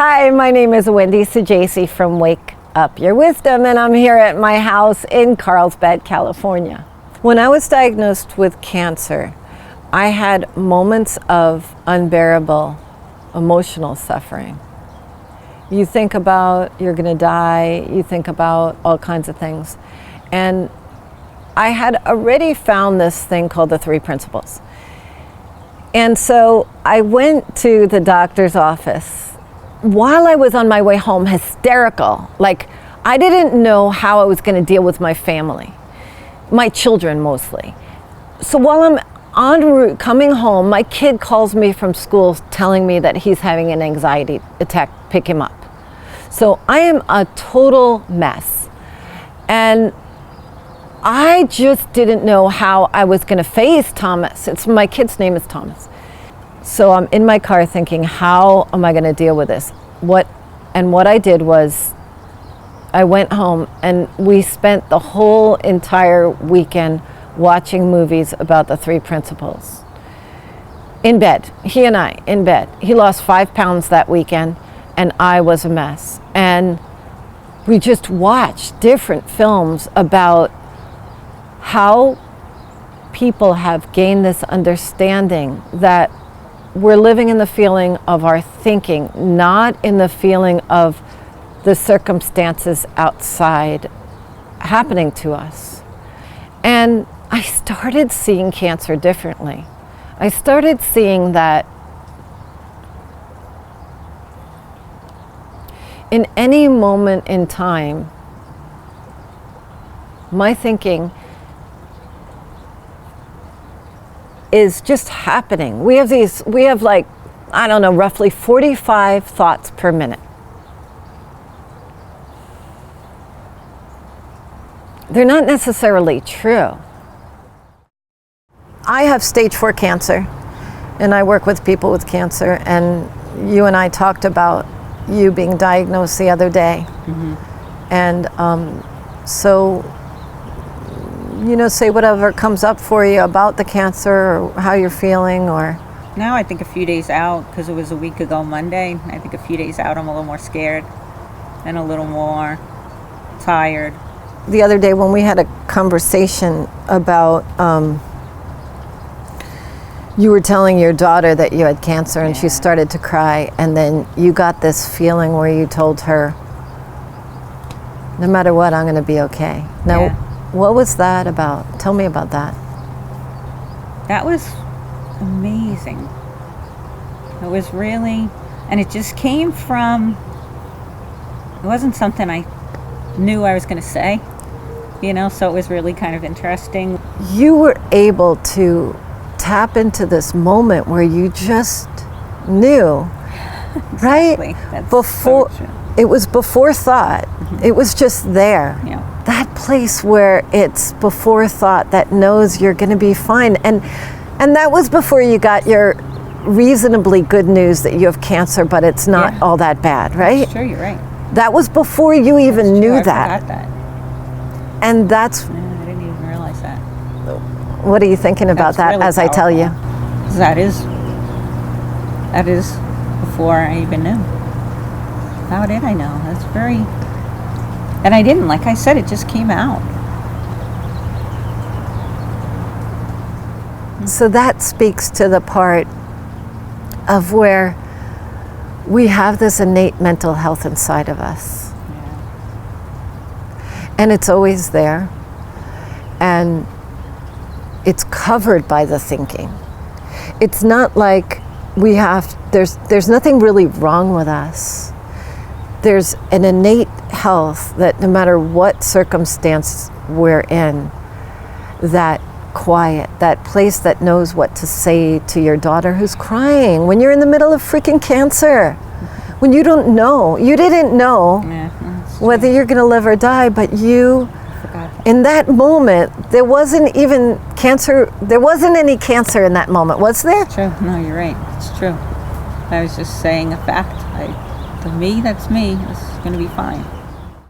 Hi, my name is Wendi Saggese from Wake Up Your Wisdom, and I'm here at my house in Carlsbad, California. When I was diagnosed with cancer, I had moments of unbearable emotional suffering. You think about you're going to die, you think about all kinds of things. And I had already found this thing called the 3 principles. And so I went to the doctor's office while I was on my way home, hysterical. Like, I didn't know how I was going to deal with my family, my children mostly. So while I'm en route coming home, my kid calls me from school telling me that he's having an anxiety attack, pick him up. So I am a total mess. And I just didn't know how I was going to face Thomas. My kid's name is Thomas. So I'm in my car thinking, how am I going to deal with this? What I did was I went home and we spent the whole entire weekend watching movies about the 3 principles. In bed, he and I, in bed. He lost 5 pounds that weekend and I was a mess. And we just watched different films about how people have gained this understanding that we're living in the feeling of our thinking, not in the feeling of the circumstances outside happening to us. And I started seeing cancer differently. I started seeing that in any moment in time, my thinking is just happening. We have like, I don't know, roughly 45 thoughts per minute. They're not necessarily true. I have stage 4 cancer, and I work with people with cancer, and you and I talked about you being diagnosed the other day. Mm-hmm. And so, say whatever comes up for you about the cancer or how you're feeling, or... Now I think a few days out, because it was a week ago Monday, I think a few days out I'm a little more scared and a little more tired. The other day when we had a conversation about, you were telling your daughter that you had cancer and she started to cry, and then you got this feeling where you told her, no matter what, I'm going to be okay. Now, what was that about? Tell me about that. That was amazing. It was really, and it just came from, it wasn't something I knew I was going to say, so it was really kind of interesting. You were able to tap into this moment where you just knew, Exactly. right? That's before, so true. It was before thought. Mm-hmm. It was just there. Yeah. That place where it's before thought that knows you're going to be fine. And that was before you got your reasonably good news that you have cancer, but it's not all that bad, right? Sure, you're right. That was before you even knew I that. forgot that. And that's... Yeah, I didn't even realize that. What are you thinking about that really as I tell you? That is before I even knew. How did I know? That's very... And I didn't, like I said, it just came out. So that speaks to the part of where we have this innate mental health inside of us. Yeah. And it's always there. And it's covered by the thinking. It's not like there's nothing really wrong with us. There's an innate health that no matter what circumstance we're in, that quiet, that place that knows what to say to your daughter who's crying when you're in the middle of freaking cancer, when you didn't know whether you're going to live or die, but you, in that moment, there wasn't any cancer in that moment, was there? True. No, you're right. It's true. I was just saying a fact. To me, that's me. It's going to be fine.